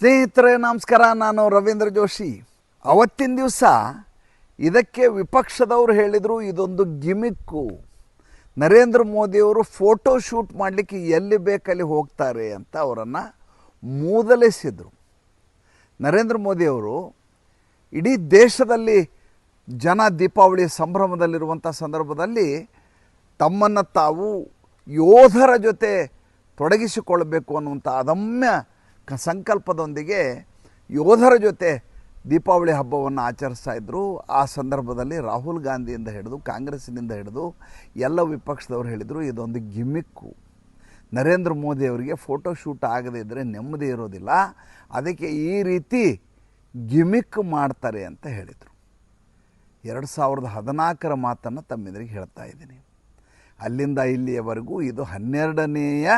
ಸ್ನೇಹಿತರೆ ನಮಸ್ಕಾರ. ನಾನು ರವೀಂದ್ರ ಜೋಶಿ. ಅವತ್ತಿನ ದಿವಸ ಇದಕ್ಕೆ ವಿಪಕ್ಷದವರು ಹೇಳಿದರು ಇದೊಂದು ಗಿಮಿಕ್ಕು, ನರೇಂದ್ರ ಮೋದಿಯವರು ಫೋಟೋ ಶೂಟ್ ಮಾಡಲಿಕ್ಕೆ ಎಲ್ಲಿ ಬೇಕಲ್ಲಿ ಹೋಗ್ತಾರೆ ಅಂತ ಅವರನ್ನು ಮೂದಲಿಸಿದರು. ನರೇಂದ್ರ ಮೋದಿಯವರು ಇಡೀ ದೇಶದಲ್ಲಿ ಜನ ದೀಪಾವಳಿ ಸಂಭ್ರಮದಲ್ಲಿರುವಂಥ ಸಂದರ್ಭದಲ್ಲಿ ತಮ್ಮನ್ನು ತಾವು ಯೋಧರ ಜೊತೆ ತೊಡಗಿಸಿಕೊಳ್ಳಬೇಕು ಅನ್ನುವಂಥ ಅದಮ್ಯ ಸಂಕಲ್ಪದೊಂದಿಗೆ ಯೋಧರ ಜೊತೆ ದೀಪಾವಳಿ ಹಬ್ಬವನ್ನು ಆಚರಿಸ್ತಾ ಇದ್ದರು. ಆ ಸಂದರ್ಭದಲ್ಲಿ ರಾಹುಲ್ ಗಾಂಧಿಯಿಂದ ಹಿಡಿದು ಕಾಂಗ್ರೆಸ್ಸಿನಿಂದ ಹಿಡಿದು ಎಲ್ಲ ವಿಪಕ್ಷದವರು ಹೇಳಿದರು ಇದೊಂದು ಗಿಮಿಕ್ಕು, ನರೇಂದ್ರ ಮೋದಿಯವರಿಗೆ ಫೋಟೋ ಶೂಟ್ ಆಗದೇ ಇದ್ದರೆ ನೆಮ್ಮದಿ ಇರೋದಿಲ್ಲ, ಅದಕ್ಕೆ ಈ ರೀತಿ ಗಿಮಿಕ್ ಮಾಡ್ತಾರೆ ಅಂತ ಹೇಳಿದರು. 2014ರ ಮಾತನ್ನು ತಮ್ಮೆದುರಿಗೆ ಹೇಳ್ತಾ ಇದ್ದೀನಿ. ಅಲ್ಲಿಂದ ಇಲ್ಲಿಯವರೆಗೂ ಇದು 12ನೇಯ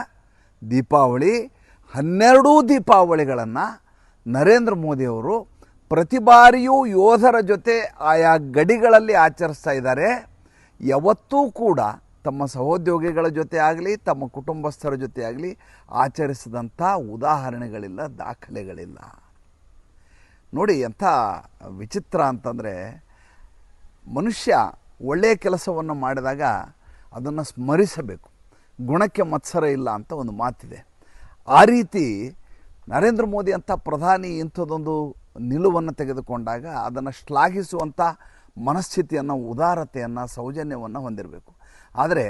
ದೀಪಾವಳಿ. 12 ದೀಪಾವಳಿಗಳನ್ನು ನರೇಂದ್ರ ಮೋದಿಯವರು ಪ್ರತಿ ಬಾರಿಯೂ ಯೋಧರ ಜೊತೆ ಆಯಾ ಗಡಿಗಳಲ್ಲಿ ಆಚರಿಸ್ತಾ ಇದ್ದಾರೆ. ಯಾವತ್ತೂ ಕೂಡ ತಮ್ಮ ಸಹೋದ್ಯೋಗಿಗಳ ಜೊತೆ ಆಗಲಿ ತಮ್ಮ ಕುಟುಂಬಸ್ಥರ ಜೊತೆ ಆಗಲಿ ಆಚರಿಸಿದಂಥ ಉದಾಹರಣೆಗಳಿಲ್ಲ, ದಾಖಲೆಗಳಿಲ್ಲ. ನೋಡಿ ಎಂಥ ವಿಚಿತ್ರ ಅಂತಂದರೆ, ಮನುಷ್ಯ ಒಳ್ಳೆಯ ಕೆಲಸವನ್ನು ಮಾಡಿದಾಗ ಅದನ್ನು ಸ್ಮರಿಸಬೇಕು. ಗುಣಕ್ಕೆ ಮತ್ಸರ ಇಲ್ಲ ಅಂತ ಒಂದು ಮಾತಿದೆ. ಆ ರೀತಿ ನರೇಂದ್ರ ಮೋದಿ ಅಂತ ಪ್ರಧಾನಿ ಇಂಥದ್ದೊಂದು ನಿಲುವನ್ನು ತೆಗೆದುಕೊಂಡಾಗ ಅದನ್ನು ಶ್ಲಾಘಿಸುವಂಥ ಮನಸ್ಥಿತಿಯನ್ನು, ಉದಾರತೆಯನ್ನು, ಸೌಜನ್ಯವನ್ನು ಹೊಂದಿರಬೇಕು. ಆದರೆ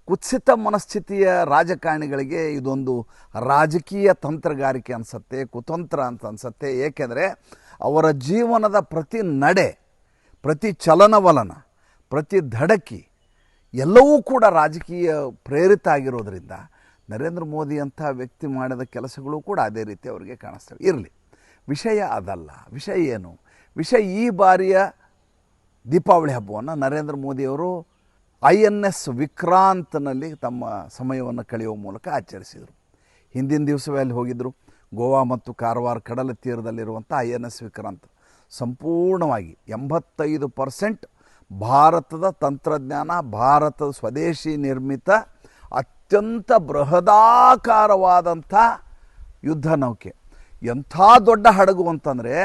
ಕುತ್ಸಿತ ಮನಸ್ಥಿತಿಯ ರಾಜಕಾರಣಿಗಳಿಗೆ ಇದೊಂದು ರಾಜಕೀಯ ತಂತ್ರಗಾರಿಕೆ ಅನಿಸುತ್ತೆ, ಕುತಂತ್ರ ಅಂತ ಅನಿಸುತ್ತೆ. ಏಕೆಂದರೆ ಅವರ ಜೀವನದ ಪ್ರತಿ ನಡೆ, ಪ್ರತಿ ಚಲನವಲನ, ಪ್ರತಿ ಧಡಕಿ ಎಲ್ಲವೂ ಕೂಡ ರಾಜಕೀಯ ಪ್ರೇರಿತ ಆಗಿರೋದ್ರಿಂದ ನರೇಂದ್ರ ಮೋದಿ ಅಂಥ ವ್ಯಕ್ತಿ ಮಾಡಿದ ಕೆಲಸಗಳು ಕೂಡ ಅದೇ ರೀತಿ ಅವರಿಗೆ ಕಾಣಿಸ್ತವೆ. ಇರಲಿ, ವಿಷಯ ಅದಲ್ಲ. ವಿಷಯ ಏನು? ವಿಷಯ ಈ ಬಾರಿಯ ದೀಪಾವಳಿ ಹಬ್ಬವನ್ನು ನರೇಂದ್ರ ಮೋದಿಯವರು INS ವಿಕ್ರಾಂತ್ನಲ್ಲಿ ತಮ್ಮ ಸಮಯವನ್ನು ಕಳೆಯುವ ಮೂಲಕ ಆಚರಿಸಿದರು. ಹಿಂದಿನ ದಿವಸವೇ ಅಲ್ಲಿ ಹೋಗಿದ್ದರು. ಗೋವಾ ಮತ್ತು ಕಾರವಾರ ಕಡಲ ತೀರದಲ್ಲಿರುವಂಥ INS ವಿಕ್ರಾಂತ್ ಸಂಪೂರ್ಣವಾಗಿ 85% ಭಾರತದ ತಂತ್ರಜ್ಞಾನ, ಭಾರತದ ಸ್ವದೇಶಿ ನಿರ್ಮಿತ ಅತ್ಯಂತ ಬೃಹದಾಕಾರವಾದಂಥ ಯುದ್ಧ ನೌಕೆ. ಎಂಥ ದೊಡ್ಡ ಹಡಗು ಅಂತಂದರೆ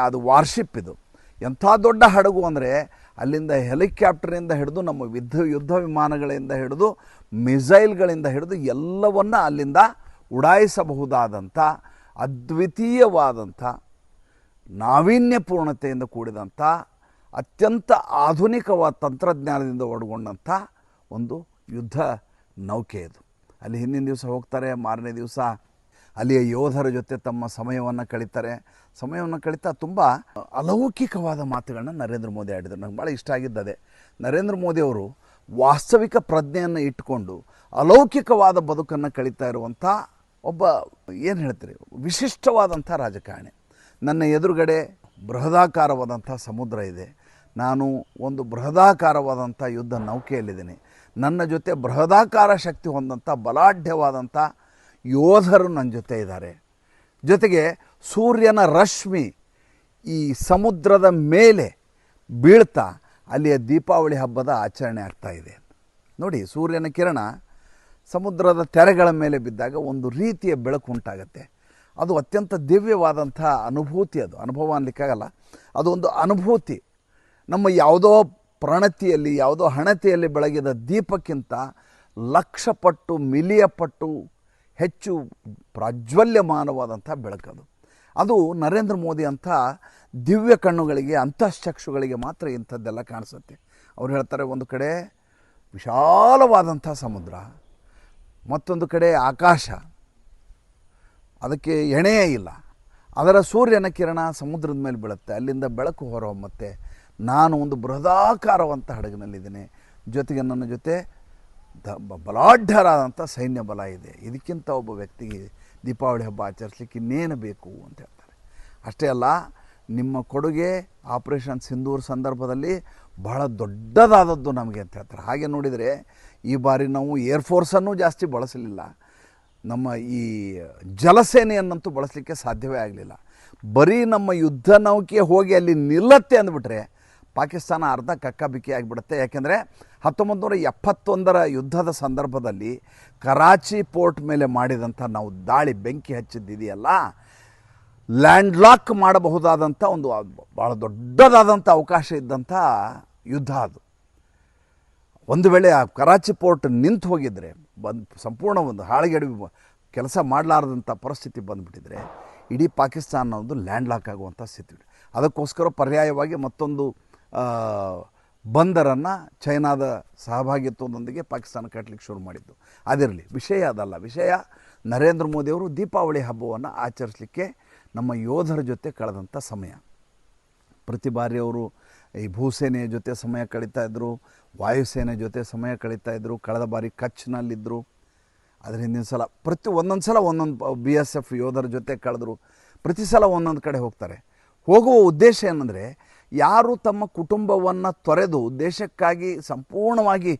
ಅದು ವಾರ್ಶಿಪ್. ಇದು ಎಂಥ ದೊಡ್ಡ ಹಡಗು ಅಂದರೆ ಅಲ್ಲಿಂದ ಹೆಲಿಕಾಪ್ಟರಿಂದ ಹಿಡಿದು ನಮ್ಮ ಯುದ್ಧ ವಿಮಾನಗಳಿಂದ ಹಿಡಿದು ಮಿಸೈಲ್ಗಳಿಂದ ಹಿಡಿದು ಎಲ್ಲವನ್ನು ಅಲ್ಲಿಂದ ಉಡಾಯಿಸಬಹುದಾದಂಥ ಅದ್ವಿತೀಯವಾದಂಥ ನಾವೀನ್ಯಪೂರ್ಣತೆಯಿಂದ ಕೂಡಿದಂಥ ಅತ್ಯಂತ ಆಧುನಿಕವಾದ ತಂತ್ರಜ್ಞಾನದಿಂದ ಒಳಗೊಂಡಂಥ ಒಂದು ಯುದ್ಧ ನೌಕೆ ಇದು. ಅಲ್ಲಿ ಹಿಂದಿನ ದಿವಸ ಹೋಗ್ತಾರೆ, ಮಾರನೇ ದಿವಸ ಅಲ್ಲಿಯ ಯೋಧರ ಜೊತೆ ತಮ್ಮ ಸಮಯವನ್ನು ಕಳೀತಾರೆ. ಸಮಯವನ್ನು ಕಳೀತಾ ತುಂಬ ಅಲೌಕಿಕವಾದ ಮಾತುಗಳನ್ನ ನರೇಂದ್ರ ಮೋದಿ ಆಡಿದರು. ನಂಗೆ ಭಾಳ ಇಷ್ಟ ಆಗಿದ್ದದೆ. ನರೇಂದ್ರ ಮೋದಿಯವರು ವಾಸ್ತವಿಕ ಪ್ರಜ್ಞೆಯನ್ನು ಇಟ್ಟುಕೊಂಡು ಅಲೌಕಿಕವಾದ ಬದುಕನ್ನು ಕಳೀತಾ ಇರುವಂಥ ಒಬ್ಬ, ಏನು ಹೇಳ್ತೀರಿ, ವಿಶಿಷ್ಟವಾದಂಥ ರಾಜಕಾರಣಿ. ನನ್ನ ಎದುರುಗಡೆ ಬೃಹದಾಕಾರವಾದಂಥ ಸಮುದ್ರ ಇದೆ, ನಾನು ಒಂದು ಬೃಹದಾಕಾರವಾದಂಥ ಯುದ್ಧ ನೌಕೆಯಲ್ಲಿದ್ದೀನಿ, ನನ್ನ ಜೊತೆ ಬೃಹದಾಕಾರ ಶಕ್ತಿ ಹೊಂದಂಥ ಬಲಾಢ್ಯವಾದಂಥ ಯೋಧರು ನನ್ನ ಜೊತೆ ಇದ್ದಾರೆ. ಜೊತೆಗೆ ಸೂರ್ಯನ ರಶ್ಮಿ ಈ ಸಮುದ್ರದ ಮೇಲೆ ಬೀಳ್ತಾ ಅಲ್ಲಿಯ ದೀಪಾವಳಿ ಹಬ್ಬದ ಆಚರಣೆ ಆಗ್ತಾಯಿದೆ. ನೋಡಿ, ಸೂರ್ಯನ ಕಿರಣ ಸಮುದ್ರದ ತೆರೆಗಳ ಮೇಲೆ ಬಿದ್ದಾಗ ಒಂದು ರೀತಿಯ ಬೆಳಕು ಉಂಟಾಗತ್ತೆ. ಅದು ಅತ್ಯಂತ ದಿವ್ಯವಾದಂಥ ಅನುಭೂತಿ. ಅದು ಅನುಭವ ಅನ್ನಲಿಕ್ಕಾಗಲ್ಲ, ಅದು ಒಂದು ಅನುಭೂತಿ. ನಮ್ಮ ಯಾವುದೋ ಪ್ರಣತಿಯಲ್ಲಿ, ಯಾವುದೋ ಹಣತೆಯಲ್ಲಿ ಬೆಳಗಿದ ದೀಪಕ್ಕಿಂತ ಲಕ್ಷ ಪಟ್ಟು, ಮಿಲಿಯ ಪಟ್ಟು ಹೆಚ್ಚು ಪ್ರಾಜ್ವಲ್ಯಮಾನವಾದಂಥ ಬೆಳಕದು. ಅದು ನರೇಂದ್ರ ಮೋದಿ ಅಂಥ ದಿವ್ಯ ಕಣ್ಣುಗಳಿಗೆ, ಅಂತಃಚಕ್ಷುಗಳಿಗೆ ಮಾತ್ರ ಇಂಥದ್ದೆಲ್ಲ ಕಾಣಿಸುತ್ತೆ. ಅವ್ರು ಹೇಳ್ತಾರೆ, ಒಂದು ಕಡೆ ವಿಶಾಲವಾದಂಥ ಸಮುದ್ರ, ಮತ್ತೊಂದು ಕಡೆ ಆಕಾಶ, ಅದಕ್ಕೆ ಎಣೆಯೇ ಇಲ್ಲ. ಅದರ ಸೂರ್ಯನ ಕಿರಣ ಸಮುದ್ರದ ಮೇಲೆ ಬೀಳುತ್ತೆ, ಅಲ್ಲಿಂದ ಬೆಳಕು ಹೊರಹೊಮ್ಮತ್ತೆ. ನಾನು ಒಂದು ಬೃಹದಾಕಾರವಂಥ ಹಡಗಿನಲ್ಲಿದ್ದೇನೆ, ಜೊತೆಗೆ ನನ್ನ ಜೊತೆ ಬಲಾಢ್ಯರಾದಂಥ ಸೈನ್ಯ ಬಲ ಇದೆ. ಇದಕ್ಕಿಂತ ಒಬ್ಬ ವ್ಯಕ್ತಿಗೆ ದೀಪಾವಳಿ ಹಬ್ಬ ಆಚರಿಸ್ಲಿಕ್ಕೆ ಇನ್ನೇನು ಬೇಕು ಅಂತ ಹೇಳ್ತಾರೆ. ಅಷ್ಟೇ ಅಲ್ಲ, ನಿಮ್ಮ ಕೊಡುಗೆ ಆಪರೇಷನ್ ಸಿಂಧೂರ್ ಸಂದರ್ಭದಲ್ಲಿ ಬಹಳ ದೊಡ್ಡದಾದದ್ದು ನಮಗೆ ಅಂತ ಹೇಳ್ತಾರೆ. ಹಾಗೆ ನೋಡಿದರೆ ಈ ಬಾರಿ ನಾವು ಏರ್ಫೋರ್ಸನ್ನು ಜಾಸ್ತಿ ಬಳಸಲಿಲ್ಲ, ನಮ್ಮ ಈ ಜಲಸೇನೆಯನ್ನಂತೂ ಬಳಸಲಿಕ್ಕೆ ಸಾಧ್ಯವೇ ಆಗಲಿಲ್ಲ. ಬರೀ ನಮ್ಮ ಯುದ್ಧ ನೌಕೆ ಹೋಗಿ ಅಲ್ಲಿ ನಿಲ್ಲತ್ತೆ ಅಂದ್ಬಿಟ್ರೆ ಪಾಕಿಸ್ತಾನ ಅರ್ಧ ಕಕ್ಕಾಬಿಕ್ಕಿ ಆಗಿಬಿಡುತ್ತೆ. ಯಾಕೆಂದರೆ 1971ರ ಯುದ್ಧದ ಸಂದರ್ಭದಲ್ಲಿ ಕರಾಚಿ ಪೋರ್ಟ್ ಮೇಲೆ ಮಾಡಿದಂಥ ನಾವು ದಾಳಿ, ಬೆಂಕಿ ಹಚ್ಚಿದ್ದಿದೆಯಲ್ಲ, ಲ್ಯಾಂಡ್ ಲಾಕ್ ಮಾಡಬಹುದಾದಂಥ ಒಂದು ಭಾಳ ದೊಡ್ಡದಾದಂಥ ಅವಕಾಶ ಇದ್ದಂಥ ಯುದ್ಧ ಅದು. ಒಂದು ವೇಳೆ ಆ ಕರಾಚಿ ಪೋರ್ಟ್ ನಿಂತು ಹೋಗಿದ್ರೆ, ಸಂಪೂರ್ಣ ಒಂದು ಹಾಳಿಗೆಡವಿ ಕೆಲಸ ಮಾಡಲಾರದಂಥ ಪರಿಸ್ಥಿತಿ ಬಂದುಬಿಟ್ಟಿದ್ರೆ ಇಡೀ ಪಾಕಿಸ್ತಾನ ಒಂದು ಲ್ಯಾಂಡ್ ಲಾಕ್ ಆಗುವಂಥ ಸ್ಥಿತಿ. ಅದಕ್ಕೋಸ್ಕರ ಪರ್ಯಾಯವಾಗಿ ಮತ್ತೊಂದು ಬಂದರನ್ನು ಚೈನಾದ ಸಹಭಾಗಿತ್ವದೊಂದಿಗೆ ಪಾಕಿಸ್ತಾನ ಕಟ್ಟಲಿಕ್ಕೆ ಶುರು ಮಾಡಿದ್ದು. ಅದಿರಲಿ, ವಿಷಯ ಅದಲ್ಲ. ವಿಷಯ ನರೇಂದ್ರ ಮೋದಿಯವರು ದೀಪಾವಳಿ ಹಬ್ಬವನ್ನು ಆಚರಿಸಲಿಕ್ಕೆ ನಮ್ಮ ಯೋಧರ ಜೊತೆ ಕಳೆದಂಥ ಸಮಯ. ಪ್ರತಿ ಬಾರಿ ಅವರು ಈ ಭೂಸೇನೆಯ ಜೊತೆ ಸಮಯ ಕಳೀತಾಯಿದ್ರು, ವಾಯುಸೇನೆ ಜೊತೆ ಸಮಯ ಕಳೀತಾಯಿದ್ರು. ಕಳೆದ ಬಾರಿ ಕಚ್ನಲ್ಲಿದ್ದರು. ಅದರ ಹಿಂದಿನ ಸಲ ಒಂದೊಂದು ಸಲ ಒಂದೊಂದು BSF ಯೋಧರ ಜೊತೆ ಕಳೆದ್ರು. ಪ್ರತಿ ಸಲ ಒಂದೊಂದು ಕಡೆ ಹೋಗ್ತಾರೆ. ಹೋಗುವ ಉದ್ದೇಶ ಏನಂದರೆ, ಯಾರು ತಮ್ಮ ಕುಟುಂಬವನ್ನು ತೊರೆದು ದೇಶಕ್ಕಾಗಿ ಸಂಪೂರ್ಣವಾಗಿ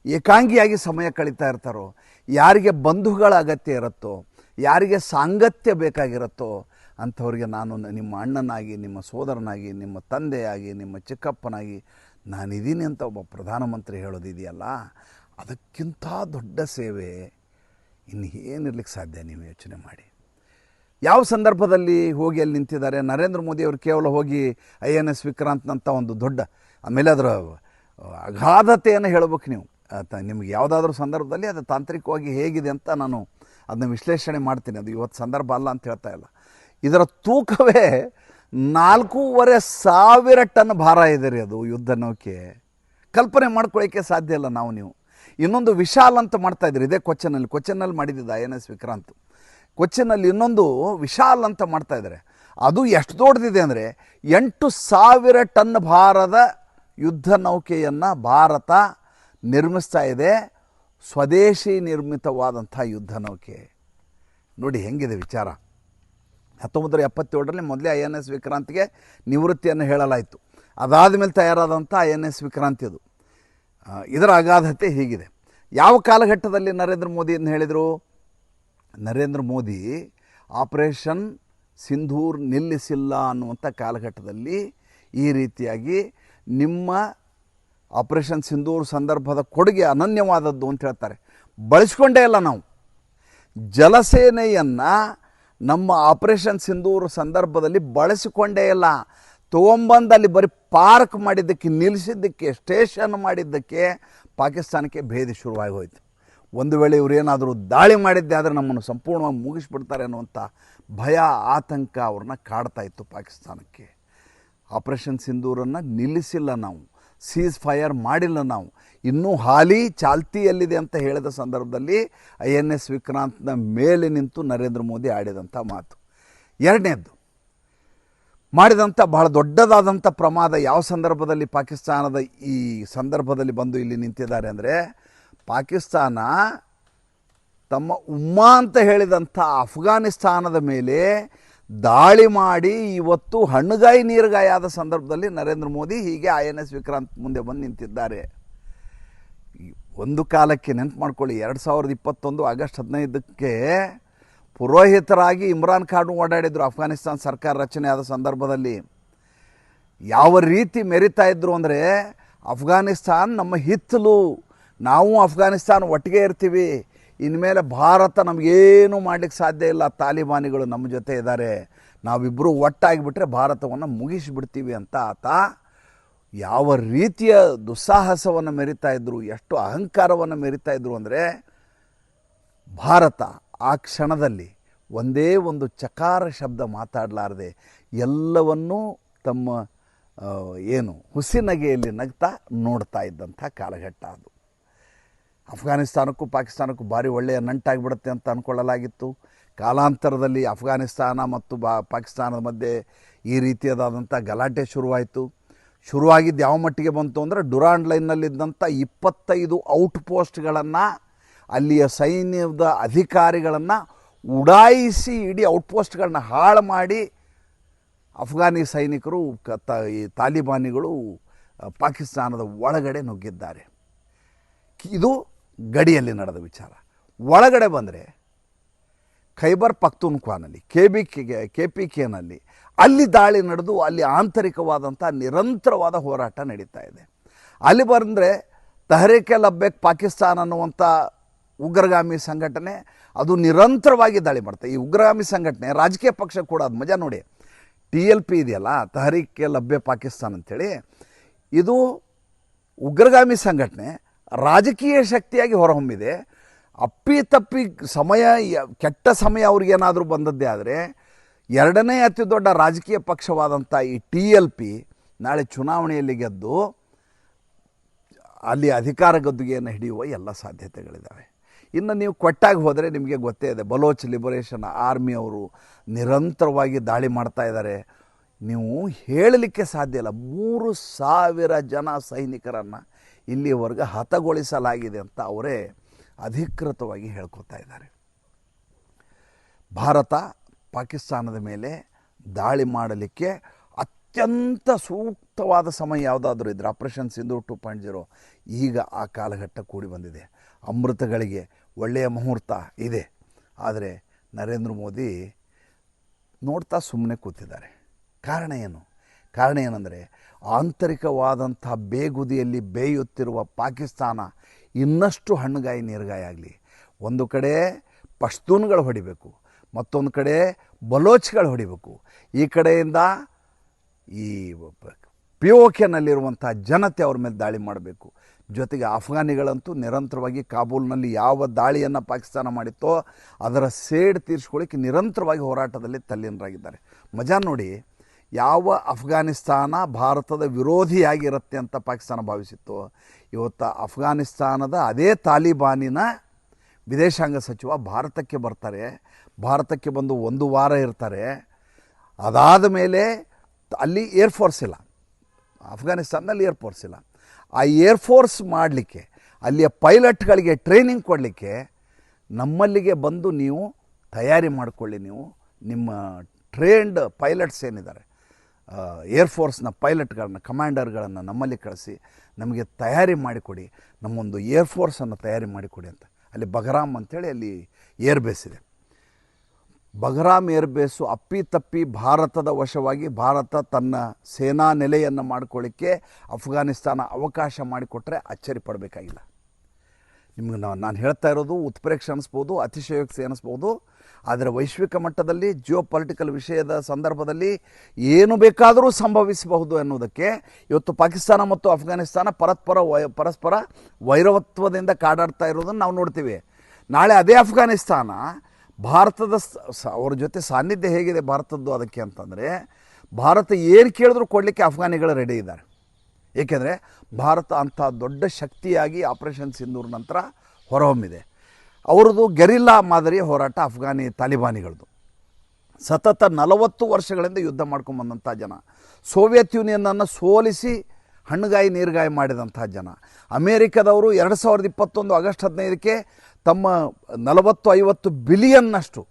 ಏಕಾಂಗಿಯಾಗಿ ಸಮಯ ಕಳೀತಾ ಇರ್ತಾರೋ, ಯಾರಿಗೆ ಬಂಧುಗಳ ಅಗತ್ಯ ಇರುತ್ತೋ, ಯಾರಿಗೆ ಸಾಂಗತ್ಯ ಬೇಕಾಗಿರುತ್ತೋ ಅಂಥವ್ರಿಗೆ ನಾನು ನಿಮ್ಮ ಅಣ್ಣನಾಗಿ, ನಿಮ್ಮ ಸೋದರನಾಗಿ, ನಿಮ್ಮ ತಂದೆಯಾಗಿ, ನಿಮ್ಮ ಚಿಕ್ಕಪ್ಪನಾಗಿ ನಾನಿದ್ದೀನಿ ಅಂತ ಒಬ್ಬ ಪ್ರಧಾನಮಂತ್ರಿ ಹೇಳೋದಿದೆಯಲ್ಲ, ಅದಕ್ಕಿಂತ ದೊಡ್ಡ ಸೇವೆ ಇನ್ನು ಏನಿರ್ಲಿಕ್ಕೆ ಸಾಧ್ಯ? ನೀವು ಯೋಚನೆ ಮಾಡಿ. ಯಾವ ಸಂದರ್ಭದಲ್ಲಿ ಹೋಗಿ ಅಲ್ಲಿ ನಿಂತಿದ್ದಾರೆ ನರೇಂದ್ರ ಮೋದಿಯವರು? ಕೇವಲ ಹೋಗಿ INS ವಿಕ್ರಾಂತ್ನಂಥ ಒಂದು ದೊಡ್ಡ, ಆಮೇಲೆ ಅದರ ಅಗಾಧತೆಯನ್ನು ಹೇಳಬೇಕು ನೀವು. ನಿಮಗೆ ಯಾವುದಾದ್ರೂ ಸಂದರ್ಭದಲ್ಲಿ ಅದು ತಾಂತ್ರಿಕವಾಗಿ ಹೇಗಿದೆ ಅಂತ ನಾನು ಅದನ್ನ ವಿಶ್ಲೇಷಣೆ ಮಾಡ್ತೀನಿ. ಅದು ಇವತ್ತು ಸಂದರ್ಭ ಅಲ್ಲ ಅಂತ ಹೇಳ್ತಾ ಇಲ್ಲ. ಇದರ ತೂಕವೇ 4,500 ಟನ್ ಭಾರ ಇದೆ ರೀ ಅದು ಯುದ್ಧ ನೌಕೆ. ಕಲ್ಪನೆ ಮಾಡ್ಕೊಳ್ಳೋಕ್ಕೆ ಸಾಧ್ಯ ಇಲ್ಲ ನೀವು. ಇನ್ನೊಂದು ವಿಶಾಲ್ ಅಂತ ಮಾಡ್ತಾಯಿದ್ರು ಇದೇ ಕೊಚ್ಚಿನಲ್ಲಿ ಮಾಡಿದ್ದಿದ್ದು INS ವಿಕ್ರಾಂತ್. ಕೊಚ್ಚಿನಲ್ಲಿ ಇನ್ನೊಂದು ವಿಶಾಲ್ ಅಂತ ಮಾಡ್ತಾಯಿದ್ದಾರೆ. ಅದು ಎಷ್ಟು ದೊಡ್ಡದಿದೆ ಅಂದರೆ 8,000 ಟನ್ ಭಾರದ ಯುದ್ಧ ನೌಕೆಯನ್ನು ಭಾರತ ನಿರ್ಮಿಸ್ತಾ ಇದೆ. ಸ್ವದೇಶಿ ನಿರ್ಮಿತವಾದಂಥ ಯುದ್ಧ ನೌಕೆ. ನೋಡಿ ಹೆಂಗಿದೆ ವಿಚಾರ. 1977ರಲ್ಲಿ ಮೊದಲೇ INS ವಿಕ್ರಾಂತ್ಗೆ ನಿವೃತ್ತಿಯನ್ನು ಹೇಳಲಾಯಿತು. ಅದಾದ ಮೇಲೆ ತಯಾರಾದಂಥ INS ವಿಕ್ರಾಂತ್ ಇದು. ಇದರ ಅಗಾಧತೆ ಹೀಗಿದೆ. ಯಾವ ಕಾಲಘಟ್ಟದಲ್ಲಿ ನರೇಂದ್ರ ಮೋದಿಯನ್ನು ಹೇಳಿದರು? ನರೇಂದ್ರ ಮೋದಿ ಆಪರೇಷನ್ ಸಿಂಧೂರ್ ನಿಲ್ಲಿಸಿಲ್ಲ ಅನ್ನುವಂಥ ಕಾಲಘಟ್ಟದಲ್ಲಿ ಈ ರೀತಿಯಾಗಿ ನಿಮ್ಮ ಆಪರೇಷನ್ ಸಿಂಧೂರ್ ಸಂದರ್ಭದ ಕೊಡುಗೆ ಅನನ್ಯವಾದದ್ದು ಅಂತ ಹೇಳ್ತಾರೆ. ಬಳಸ್ಕೊಂಡೇ ಇಲ್ಲ ನಾವು. ಜಲಸೇನೆಯನ್ನು ನಮ್ಮ ಆಪರೇಷನ್ ಸಿಂಧೂರ್ ಸಂದರ್ಭದಲ್ಲಿ ಬಳಸಿಕೊಂಡೇ ಇಲ್ಲ. ತೊಗೊಂಬಂದು ಅಲ್ಲಿ ಬರೀ ಪಾರ್ಕ್ ಮಾಡಿದ್ದಕ್ಕೆ, ನಿಲ್ಲಿಸಿದ್ದಕ್ಕೆ, ಸ್ಟೇಷನ್ ಮಾಡಿದ್ದಕ್ಕೆ ಪಾಕಿಸ್ತಾನಕ್ಕೆ ಭೇದಿ ಶುರುವಾಗಿ ಹೋಯಿತು. ಒಂದು ವೇಳೆ ಇವರೇನಾದರೂ ದಾಳಿ ಮಾಡಿದ್ದೆ ಆದರೆ ನಮ್ಮನ್ನು ಸಂಪೂರ್ಣವಾಗಿ ಮುಗಿಸ್ಬಿಡ್ತಾರೆ ಅನ್ನುವಂಥ ಭಯ, ಆತಂಕ ಅವ್ರನ್ನ ಕಾಡ್ತಾ ಇತ್ತು ಪಾಕಿಸ್ತಾನಕ್ಕೆ. ಆಪರೇಷನ್ ಸಿಂಧೂರನ್ನು ನಿಲ್ಲಿಸಿಲ್ಲ ನಾವು, ಸೀಸ್ ಫೈರ್ ಮಾಡಿಲ್ಲ ನಾವು. ಇನ್ನೂ ಹಾಲಿ ಚಾಲ್ತಿಯಲ್ಲಿದೆ ಅಂತ ಹೇಳಿದ ಸಂದರ್ಭದಲ್ಲಿ INS ವಿಕ್ರಾಂತ್ನ ಮೇಲೆ ನಿಂತು ನರೇಂದ್ರ ಮೋದಿ ಆಡಿದಂಥ ಮಾತು. ಎರಡನೇದ್ದು, ಮಾಡಿದಂಥ ಬಹಳ ದೊಡ್ಡದಾದಂಥ ಪ್ರಮಾದ ಯಾವ ಸಂದರ್ಭದಲ್ಲಿ ಪಾಕಿಸ್ತಾನದ ಈ ಸಂದರ್ಭದಲ್ಲಿ ಬಂದು ಇಲ್ಲಿ ನಿಂತಿದ್ದಾರೆ ಅಂದರೆ, ಪಾಕಿಸ್ತಾನ ತಮ್ಮ ಉಮ್ಮಾ ಅಂತ ಹೇಳಿದಂಥ ಅಫ್ಘಾನಿಸ್ತಾನದ ಮೇಲೆ ದಾಳಿ ಮಾಡಿ ಇವತ್ತು ಹಣ್ಣುಗಾಯಿ ನೀರುಗಾಯಿ ಆದ ಸಂದರ್ಭದಲ್ಲಿ ನರೇಂದ್ರ ಮೋದಿ ಹೀಗೆ INS ವಿಕ್ರಾಂತ್ ಮುಂದೆ ಬಂದು ನಿಂತಿದ್ದಾರೆ. ಒಂದು ಕಾಲಕ್ಕೆ ನೆನಪು ಮಾಡ್ಕೊಳ್ಳಿ, 2021 ಆಗಸ್ಟ್ 15ಕ್ಕೆ ಪುರೋಹಿತರಾಗಿ ಇಮ್ರಾನ್ ಖಾನ್ ಓಡಾಡಿದ್ರು ಅಫ್ಘಾನಿಸ್ತಾನ ಸರ್ಕಾರ ರಚನೆ ಆದ ಸಂದರ್ಭದಲ್ಲಿ. ಯಾವ ರೀತಿ ಮೆರಿತಾ ಇದ್ರು ಅಂದರೆ, ಅಫ್ಘಾನಿಸ್ತಾನ್ ನಮ್ಮ ಹಿತ್ತಲು, ನಾವು ಅಫ್ಘಾನಿಸ್ತಾನ ಒಟ್ಟಿಗೆ ಇರ್ತೀವಿ, ಇನ್ಮೇಲೆ ಭಾರತ ನಮಗೇನು ಮಾಡಲಿಕ್ಕೆ ಸಾಧ್ಯ ಇಲ್ಲ, ತಾಲಿಬಾನಿಗಳು ನಮ್ಮ ಜೊತೆ ಇದ್ದಾರೆ, ನಾವಿಬ್ಬರು ಒಟ್ಟಾಗಿಬಿಟ್ರೆ ಭಾರತವನ್ನು ಮುಗಿಸಿಬಿಡ್ತೀವಿ ಅಂತ ಆತ ಯಾವ ರೀತಿಯ ದುಸ್ಸಾಹಸವನ್ನು ಮೆರಿತಾ ಇದ್ರು, ಎಷ್ಟು ಅಹಂಕಾರವನ್ನು ಮೆರಿತಾ ಇದ್ರು ಅಂದರೆ, ಭಾರತ ಆ ಕ್ಷಣದಲ್ಲಿ ಒಂದೇ ಒಂದು ಚಕಾರ ಶಬ್ದ ಮಾತಾಡಲಾರದೆ ಎಲ್ಲವನ್ನೂ ತಮ್ಮ ಹುಸಿನಗೆಯಲ್ಲಿ ನಗ್ತಾ ನೋಡ್ತಾ ಇದ್ದಂಥ ಕಾಲಘಟ್ಟ ಅದು. ಅಫ್ಘಾನಿಸ್ತಾನಕ್ಕೂ ಪಾಕಿಸ್ತಾನಕ್ಕೂ ಭಾರಿ ಒಳ್ಳೆಯ ನಂಟಾಗಿಬಿಡುತ್ತೆ ಅಂತ ಅಂದ್ಕೊಳ್ಳಲಾಗಿತ್ತು. ಕಾಲಾಂತರದಲ್ಲಿ ಅಫ್ಘಾನಿಸ್ತಾನ ಮತ್ತು ಪಾಕಿಸ್ತಾನದ ಮಧ್ಯೆ ಈ ರೀತಿಯಾದಂಥ ಗಲಾಟೆ ಶುರುವಾಗಿದ್ದು ಯಾವ ಮಟ್ಟಿಗೆ ಬಂತು ಅಂದರೆ, ಡುರಾಂಡ್ ಲೈನ್ನಲ್ಲಿದ್ದಂಥ 25 ಔಟ್ಪೋಸ್ಟ್ಗಳನ್ನು, ಅಲ್ಲಿಯ ಸೈನ್ಯದ ಅಧಿಕಾರಿಗಳನ್ನು ಉಡಾಯಿಸಿ ಇಡೀ ಔಟ್ಪೋಸ್ಟ್ಗಳನ್ನ ಹಾಳು ಮಾಡಿ ಅಫ್ಘಾನಿ ಸೈನಿಕರು ಈ ತಾಲಿಬಾನಿಗಳು ಪಾಕಿಸ್ತಾನದ ಒಳಗಡೆ ನುಗ್ಗಿದ್ದಾರೆ. ಇದು ಗಡಿಯಲ್ಲಿ ನಡೆದ ವಿಚಾರ. ಒಳಗಡೆ ಬಂದರೆ ಖೈಬರ್ ಪಖ್ತೂನ್ಖ್ವಾನಲ್ಲಿ KPKನಲ್ಲಿ ಅಲ್ಲಿ ದಾಳಿ ನಡೆದು ಅಲ್ಲಿ ಆಂತರಿಕವಾದಂಥ ನಿರಂತರವಾದ ಹೋರಾಟ ನಡೀತಾ ಇದೆ. ಅಲ್ಲಿ ಬಂದರೆ ತೆಹರೀಕ್-e-ಲಬ್ಬೇಕ್ ಪಾಕಿಸ್ತಾನ ಅನ್ನುವಂಥ ಉಗ್ರಗಾಮಿ ಸಂಘಟನೆ, ಅದು ನಿರಂತರವಾಗಿ ದಾಳಿ ಮಾಡ್ತಾರೆ. ಈ ಉಗ್ರಗಾಮಿ ಸಂಘಟನೆ ರಾಜಕೀಯ ಪಕ್ಷ ಕೂಡ. ಅದು ಮಜಾ ನೋಡಿ, TLP ಇದೆಯಲ್ಲ, ತಹರೀಕ್ ಲಭ್ಯ ಪಾಕಿಸ್ತಾನ್ ಅಂಥೇಳಿ, ಇದು ಉಗ್ರಗಾಮಿ ಸಂಘಟನೆ ರಾಜಕೀಯ ಶಕ್ತಿಯಾಗಿ ಹೊರಹೊಮ್ಮಿದೆ. ಅಪ್ಪಿತಪ್ಪಿ ಸಮಯ, ಕೆಟ್ಟ ಸಮಯ ಅವ್ರಿಗೇನಾದರೂ ಬಂದದ್ದೇ ಆದರೆ, ಎರಡನೇ ಅತಿ ದೊಡ್ಡ ರಾಜಕೀಯ ಪಕ್ಷವಾದಂಥ ಈ TLP ನಾಳೆ ಚುನಾವಣೆಯಲ್ಲಿ ಗೆದ್ದು ಅಲ್ಲಿ ಅಧಿಕಾರ ಗದ್ದುಗೆಯನ್ನು ಹಿಡಿಯುವ ಎಲ್ಲ ಸಾಧ್ಯತೆಗಳಿದ್ದಾವೆ. ಇನ್ನು ನೀವು ಕೊಟ್ಟಾಗಿ ಹೋದರೆ ನಿಮಗೆ ಗೊತ್ತೇ ಇದೆ, ಬಲೋಚ್ ಲಿಬರೇಷನ್ ಆರ್ಮಿ ಅವರು ನಿರಂತರವಾಗಿ ದಾಳಿ ಮಾಡ್ತಾ ಇದ್ದಾರೆ. ನೀವು ಹೇಳಲಿಕ್ಕೆ ಸಾಧ್ಯ ಇಲ್ಲ. 3,000 ಜನ ಸೈನಿಕರನ್ನು ಇಲ್ಲಿವರೆಗೆ ಹತಗೊಳಿಸಲಾಗಿದೆ ಅಂತ ಅವರೇ ಅಧಿಕೃತವಾಗಿ ಹೇಳ್ಕೊತಾ ಇದ್ದಾರೆ. ಭಾರತ ಪಾಕಿಸ್ತಾನದ ಮೇಲೆ ದಾಳಿ ಮಾಡಲಿಕ್ಕೆ ಅತ್ಯಂತ ಸೂಕ್ತವಾದ ಸಮಯ ಯಾವುದಾದ್ರೂ ಇದ್ದರೆ ಆಪರೇಷನ್ ಸಿಂಧೂರ್ 2.0 ಈಗ ಆ ಕಾಲಘಟ್ಟ ಕೂಡಿ ಬಂದಿದೆ. ಅಮೃತಗಳಿಗೆ ಒಳ್ಳೆಯ ಮುಹೂರ್ತ ಇದೆ. ಆದರೆ ನರೇಂದ್ರ ಮೋದಿ ನೋಡ್ತಾ ಸುಮ್ಮನೆ ಕೂತಿದ್ದಾರೆ. ಕಾರಣ ಏನು? ಕಾರಣ ಏನಂದರೆ, ಆಂತರಿಕವಾದಂಥ ಬೇಗುದಿಯಲ್ಲಿ ಬೇಯುತ್ತಿರುವ ಪಾಕಿಸ್ತಾನ ಇನ್ನಷ್ಟು ಹಣ್ಣುಗಾಯಿ ನೀರುಗಾಯಿ ಆಗಲಿ. ಒಂದು ಕಡೆ ಪಶ್ತೂನ್ಗಳು ಹೊಡಿಬೇಕು, ಮತ್ತೊಂದು ಕಡೆ ಬಲೋಚ್ಗಳು ಹೊಡಿಬೇಕು. ಈ ಕಡೆಯಿಂದ ಈ POKನಲ್ಲಿರುವಂಥ ಜನತೆ ಅವ್ರ ಮೇಲೆ ದಾಳಿ ಮಾಡಬೇಕು. ಜೊತೆಗೆ ಅಫ್ಘಾನಿಗಳಂತೂ ನಿರಂತರವಾಗಿ ಕಾಬೂಲ್ನಲ್ಲಿ ಯಾವ ದಾಳಿಯನ್ನು ಪಾಕಿಸ್ತಾನ ಮಾಡಿತ್ತೋ ಅದರ ಸೇಡು ತೀರಿಸ್ಕೊಳ್ಳಿಕ್ಕೆ ನಿರಂತರವಾಗಿ ಹೋರಾಟದಲ್ಲಿ ತಲ್ಲೀನರಾಗಿದ್ದಾರೆ. ಮಜಾ ನೋಡಿ, ಯಾವ ಅಫ್ಘಾನಿಸ್ತಾನ ಭಾರತದ ವಿರೋಧಿಯಾಗಿರುತ್ತೆ ಅಂತ ಪಾಕಿಸ್ತಾನ ಭಾವಿಸಿತ್ತು, ಇವತ್ತು ಅಫ್ಘಾನಿಸ್ತಾನದ ಅದೇ ತಾಲಿಬಾನಿನ ವಿದೇಶಾಂಗ ಸಚಿವ ಭಾರತಕ್ಕೆ ಬರ್ತಾರೆ. ಭಾರತಕ್ಕೆ ಬಂದು 1 ವಾರ ಇರ್ತಾರೆ. ಅದಾದ ಮೇಲೆ ಅಲ್ಲಿ ಏರ್ಫೋರ್ಸ್ ಇಲ್ಲ, ಅಫ್ಘಾನಿಸ್ತಾನದಲ್ಲಿ ಏರ್ಫೋರ್ಸ್ ಇಲ್ಲ. ಆ ಏರ್ಫೋರ್ಸ್ ಮಾಡಲಿಕ್ಕೆ, ಅಲ್ಲಿಯ ಪೈಲಟ್ಗಳಿಗೆ ಟ್ರೈನಿಂಗ್ ಕೊಡಲಿಕ್ಕೆ ನಮ್ಮಲ್ಲಿಗೆ ಬಂದು ನೀವು ತಯಾರಿ ಮಾಡಿಕೊಳ್ಳಿ. ನೀವು ನಿಮ್ಮ ಟ್ರೈನ್ಡ್ ಪೈಲಟ್ಸ್ ಏನಿದ್ದಾರೆ, ಏರ್ಫೋರ್ಸ್ನ ಪೈಲಟ್ಗಳನ್ನ, ಕಮಾಂಡರ್ಗಳನ್ನು ನಮ್ಮಲ್ಲಿ ಕಳಿಸಿ ನಮಗೆ ತಯಾರಿ ಮಾಡಿಕೊಡಿ, ನಮ್ಮೊಂದು ಏರ್ಫೋರ್ಸನ್ನು ತಯಾರಿ ಮಾಡಿಕೊಡಿ ಅಂತ. ಅಲ್ಲಿ ಬಗರಾಮ್ ಅಂಥೇಳಿ ಅಲ್ಲಿ ಏರ್ಬೇಸ್ ಇದೆ. ಬಗರಾಮ್ ಏರ್ಬೇಸು ಅಪ್ಪಿತಪ್ಪಿ ಭಾರತದ ವಶವಾಗಿ, ಭಾರತ ತನ್ನ ಸೇನಾ ನೆಲೆಯನ್ನು ಮಾಡಿಕೊಳ್ಳಿಕ್ಕೆ ಅಫ್ಘಾನಿಸ್ತಾನ ಅವಕಾಶ ಮಾಡಿಕೊಟ್ರೆ ಅಚ್ಚರಿ ಪಡಬೇಕಾಗಿಲ್ಲ. ನಿಮಗೆ ನಾನು ಹೇಳ್ತಾ ಇರೋದು ಉತ್ಪ್ರೇಕ್ಷೆ ಅನ್ನಿಸ್ಬೋದು, ಅತಿಶಯೋಕ್ತಿ ಅನ್ನಿಸ್ಬೋದು. ಆದರೆ ವೈಶ್ವಿಕ ಮಟ್ಟದಲ್ಲಿ ಜಿಯೋಪಾಲಿಟಿಕಲ್ ವಿಷಯದ ಸಂದರ್ಭದಲ್ಲಿ ಏನು ಬೇಕಾದರೂ ಸಂಭವಿಸಬಹುದು ಎನ್ನುವುದಕ್ಕೆ ಇವತ್ತು ಪಾಕಿಸ್ತಾನ ಮತ್ತು ಅಫ್ಘಾನಿಸ್ತಾನ ಪರಸ್ಪರ ವೈರತ್ವದಿಂದ ಕಾದಾಡ್ತಾ ಇರೋದನ್ನು ನಾವು ನೋಡ್ತೀವಿ. ನಾಳೆ ಅದೇ ಅಫ್ಘಾನಿಸ್ತಾನ ಭಾರತದ ಅವ್ರ ಜೊತೆ ಸಾನ್ನಿಧ್ಯ ಹೇಗಿದೆ ಭಾರತದ್ದು ಅದಕ್ಕೆ ಅಂತಂದರೆ, ಭಾರತ ಏನು ಕೇಳಿದ್ರೂ ಕೊಡಲಿಕ್ಕೆ ಅಫ್ಘಾನಿಗಳು ರೆಡಿ ಇದ್ದಾರೆ. ಏಕೆಂದರೆ ಭಾರತ ಅಂಥ ದೊಡ್ಡ ಶಕ್ತಿಯಾಗಿ ಆಪರೇಷನ್ ಸಿಂಧೂರ್ ನಂತರ ಹೊರಹೊಮ್ಮಿದೆ. ಅವ್ರದ್ದು ಗೆರಿಲ್ಲಾ ಮಾದರಿಯ ಹೋರಾಟ ಅಫ್ಘಾನಿ ತಾಲಿಬಾನಿಗಳದ್ದು. ಸತತ 40 ವರ್ಷಗಳಿಂದ ಯುದ್ಧ ಮಾಡ್ಕೊಂಬಂದಂಥ ಜನ, ಸೋವಿಯತ್ ಯೂನಿಯನ್ನನ್ನು ಸೋಲಿಸಿ ಹಣ್ಣುಗಾಯಿ ನೀರುಗಾಯಿ ಮಾಡಿದಂಥ ಜನ. ಅಮೇರಿಕದವರು 2021 ಆಗಸ್ಟ್ 15ಕ್ಕೆ ತಮ್ಮ 40-50 ಬಿಲಿಯನ್ನಷ್ಟು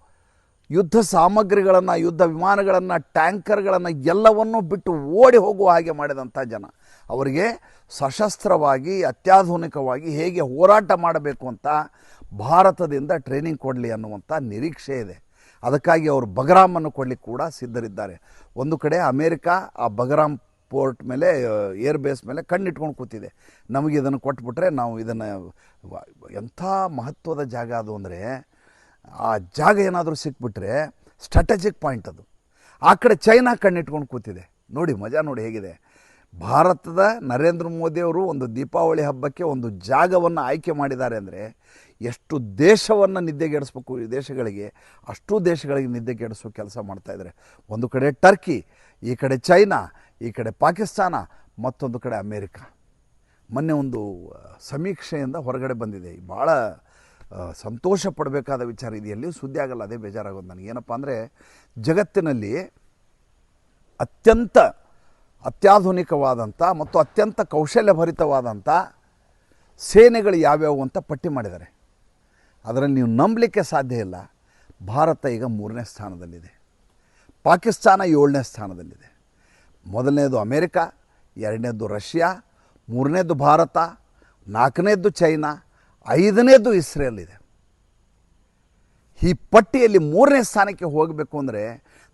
ಯುದ್ಧ ಸಾಮಗ್ರಿಗಳನ್ನು, ಯುದ್ಧ ವಿಮಾನಗಳನ್ನು, ಟ್ಯಾಂಕರ್ಗಳನ್ನು ಎಲ್ಲವನ್ನೂ ಬಿಟ್ಟು ಓಡಿ ಹೋಗುವ ಹಾಗೆ ಮಾಡಿದಂಥ ಜನ. ಅವರಿಗೆ ಸಶಸ್ತ್ರವಾಗಿ ಅತ್ಯಾಧುನಿಕವಾಗಿ ಹೇಗೆ ಹೋರಾಟ ಮಾಡಬೇಕು ಅಂತ ಭಾರತದಿಂದ ಟ್ರೈನಿಂಗ್ ಕೊಡಲಿ ಅನ್ನುವಂಥ ನಿರೀಕ್ಷೆ ಇದೆ. ಅದಕ್ಕಾಗಿ ಅವರು ಬಗರಾಮನ್ನು ಕೊಡಲಿಕ್ಕೆ ಕೂಡ ಸಿದ್ಧರಿದ್ದಾರೆ. ಒಂದು ಕಡೆ ಅಮೇರಿಕಾ ಆ ಬಗರಾಮ್ ಪೋರ್ಟ್ ಮೇಲೆ, ಏರ್ಬೇಸ್ ಮೇಲೆ ಕಣ್ಣಿಟ್ಕೊಂಡು ಕೂತಿದೆ. ನಮಗೆ ಇದನ್ನು ಕೊಟ್ಬಿಟ್ರೆ ನಾವು ಇದನ್ನು, ಎಂಥ ಮಹತ್ವದ ಜಾಗ ಅದು ಅಂದರೆ, ಆ ಜಾಗ ಏನಾದರೂ ಸಿಕ್ಬಿಟ್ರೆ ಸ್ಟ್ರಾಟಜಿಕ್ ಪಾಯಿಂಟ್ ಅದು. ಆ ಕಡೆ ಚೈನಾ ಕಣ್ಣಿಟ್ಕೊಂಡು ಕೂತಿದೆ. ನೋಡಿ ಮಜಾ ನೋಡಿ ಹೇಗಿದೆ. ಭಾರತದ ನರೇಂದ್ರ ಮೋದಿಯವರು ಒಂದು ದೀಪಾವಳಿ ಹಬ್ಬಕ್ಕೆ ಒಂದು ಜಾಗವನ್ನು ಆಯ್ಕೆ ಮಾಡಿದ್ದಾರೆ ಅಂದರೆ, ಎಷ್ಟು ದೇಶವನ್ನು ನಿದ್ದೆಗೆಡಿಸ್ಬೇಕು ಈ ದೇಶಗಳಿಗೆ, ಅಷ್ಟು ದೇಶಗಳಿಗೆ ನಿದ್ದೆಗೆಡಿಸೋ ಕೆಲಸ ಮಾಡ್ತಾಯಿದ್ದಾರೆ. ಒಂದು ಕಡೆ ಟರ್ಕಿ, ಈ ಕಡೆ ಚೈನಾ, ಈ ಕಡೆ ಪಾಕಿಸ್ತಾನ, ಮತ್ತೊಂದು ಕಡೆ ಅಮೇರಿಕಾ. ಮೊನ್ನೆ ಒಂದು ಸಮೀಕ್ಷೆಯಿಂದ ಹೊರಗಡೆ ಬಂದಿದೆ. ಭಾಳ ಸಂತೋಷ ಪಡಬೇಕಾದ ವಿಚಾರ. ಇದು ಎಲ್ಲಿಯೂ ಸುದ್ದಿ ಆಗಲ್ಲ, ಅದೇ ಬೇಜಾರಾಗೋದು ನನಗೆ. ಏನಪ್ಪ ಅಂದರೆ, ಜಗತ್ತಿನಲ್ಲಿ ಅತ್ಯಾಧುನಿಕವಾದಂಥ ಮತ್ತು ಅತ್ಯಂತ ಕೌಶಲ್ಯಭರಿತವಾದಂಥ ಸೇನೆಗಳು ಯಾವ್ಯಾವು ಅಂತ ಪಟ್ಟಿ ಮಾಡಿದ್ದಾರೆ. ಅದರಲ್ಲಿ ನೀವು ನಂಬಲಿಕ್ಕೆ ಸಾಧ್ಯ ಇಲ್ಲ, ಭಾರತ ಈಗ 3ನೇ ಸ್ಥಾನದಲ್ಲಿದೆ, ಪಾಕಿಸ್ತಾನ 7ನೇ ಸ್ಥಾನದಲ್ಲಿದೆ. ಮೊದಲನೇದು ಅಮೇರಿಕಾ, 2ನೇದು ರಷ್ಯಾ, 3ನೇದು ಭಾರತ, 4ನೇದು ಚೈನಾ, 5ನೇದು ಇಸ್ರೇಲ್ ಇದೆ. ಈ ಪಟ್ಟಿಯಲ್ಲಿ 3ನೇ ಸ್ಥಾನಕ್ಕೆ ಹೋಗಬೇಕು ಅಂದರೆ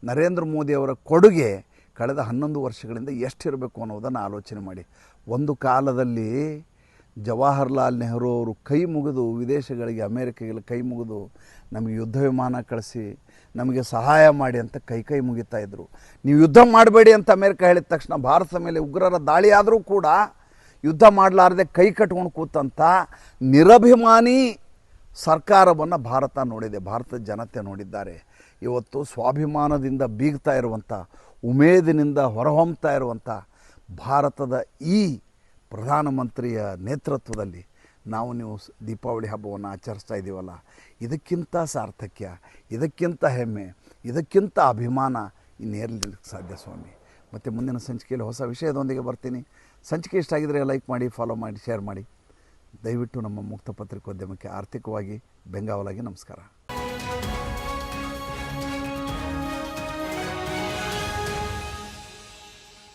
ನರೇಂದ್ರ ಮೋದಿಯವರ ಕೊಡುಗೆ ಕಳೆದ 11 ವರ್ಷಗಳಿಂದ ಎಷ್ಟಿರಬೇಕು ಅನ್ನೋದನ್ನು ಆಲೋಚನೆ ಮಾಡಿ. ಒಂದು ಕಾಲದಲ್ಲಿ ಜವಾಹರ್ಲಾಲ್ ನೆಹರು ಅವರು ಕೈ ಮುಗಿದು ವಿದೇಶಗಳಿಗೆ ಅಮೇರಿಕೆಗೆ ಕೈ ಮುಗಿದು ನಮಗೆ ಯುದ್ಧ ವಿಮಾನ ಕಳಿಸಿ ನಮಗೆ ಸಹಾಯ ಮಾಡಿ ಅಂತ ಕೈ ಮುಗಿತಾ ಇದ್ದರು. ನೀವು ಯುದ್ಧ ಮಾಡಬೇಡಿ ಅಂತ ಅಮೇರಿಕ ಹೇಳಿದ ತಕ್ಷಣ ಭಾರತದ ಮೇಲೆ ಉಗ್ರರ ದಾಳಿ ಆದರೂ ಕೂಡ ಯುದ್ಧ ಮಾಡಲಾರದೆ ಕೈ ಕಟ್ಕೊಂಡು ಕೂತಂಥ ನಿರಭಿಮಾನಿ ಸರ್ಕಾರವನ್ನು ಭಾರತ ನೋಡಿದೆ, ಭಾರತದ ಜನತೆ ನೋಡಿದ್ದಾರೆ. ಇವತ್ತು ಸ್ವಾಭಿಮಾನದಿಂದ ಬೀಗ್ತಾ ಇರುವಂಥ, ಉಮೇದಿನಿಂದ ಹೊರಹೊಮ್ತಾ ಇರುವಂಥ ಭಾರತದ ಈ ಪ್ರಧಾನಮಂತ್ರಿಯ ನೇತೃತ್ವದಲ್ಲಿ ನೀವು ದೀಪಾವಳಿ ಹಬ್ಬವನ್ನು ಆಚರಿಸ್ತಾ ಇದ್ದೀವಲ್ಲ, ಇದಕ್ಕಿಂತ ಸಾರ್ಥಕ್ಯ, ಇದಕ್ಕಿಂತ ಹೆಮ್ಮೆ, ಇದಕ್ಕಿಂತ ಅಭಿಮಾನ ಇನ್ನೇರಲಿಕ್ಕೆ ಸಾಧ್ಯ ಸ್ವಾಮಿ. ಮತ್ತು ಮುಂದಿನ ಸಂಚಿಕೆಯಲ್ಲಿ ಹೊಸ ವಿಷಯದೊಂದಿಗೆ ಬರ್ತೀನಿ. ಸಂಚಿಕೆ ಇಷ್ಟ ಆಗಿದರೆ ಲೈಕ್ ಮಾಡಿ, ಫಾಲೋ ಮಾಡಿ, ಶೇರ್ ಮಾಡಿ. ದಯವಿಟ್ಟು ನಮ್ಮ ಮುಕ್ತ ಪತ್ರಿಕೋದ್ಯಮಕ್ಕೆ ಆರ್ಥಿಕವಾಗಿ ಬೆಂಗಾವಲಾಗಿ ನಮಸ್ಕಾರ.